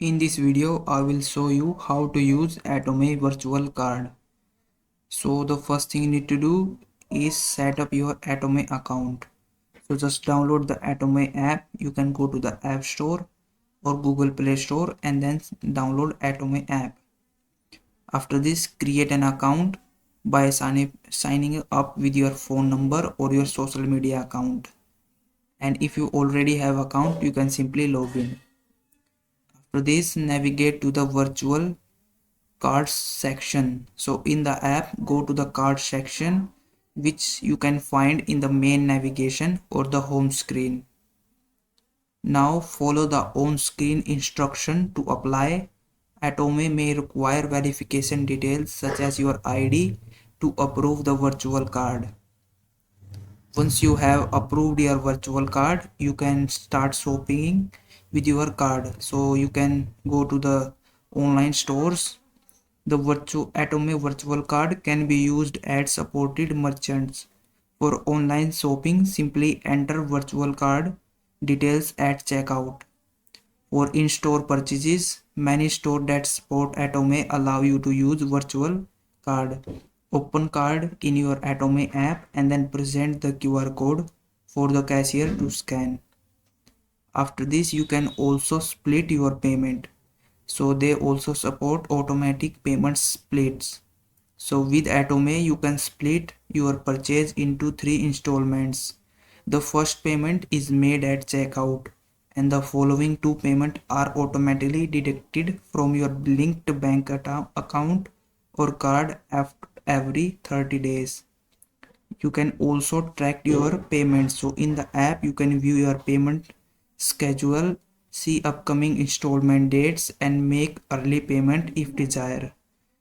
In this video, I will show you how to use Atome virtual card. So the first thing you need to do is set up your Atome account. So just download the Atome app. You can go to the App Store or Google Play Store and then download Atome app. After this, create an account by signing up with your phone number or your social media account. And if you already have account, you can simply log in. After this, navigate to the virtual cards section. So in the app, go to the card section, which you can find in the main navigation or the home screen. Now follow the on screen instruction to apply. Atome may require verification details such as your ID to approve the virtual card. Once you have approved your virtual card, you can start shopping with your card. So you can go to the online stores. The Atome virtual card can be used at supported merchants. For online shopping, simply enter virtual card details at checkout. For in-store purchases, many stores that support Atome allow you to use virtual card. Open card in your Atome app and then present the QR code for the cashier to scan. After this, you can also split your payment. So they also support automatic payment splits. So with Atome, you can split your purchase into 3 installments. The first payment is made at checkout and the following 2 payments are automatically deducted from your linked bank account or card after every 30 days. You can also track your payments. So in the app, you can view your payment schedule, see upcoming installment dates and make early payment if desired.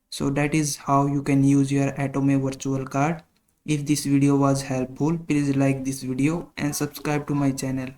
So that is how you can use your Atome virtual card. If this video was helpful, please like this video and subscribe to my channel.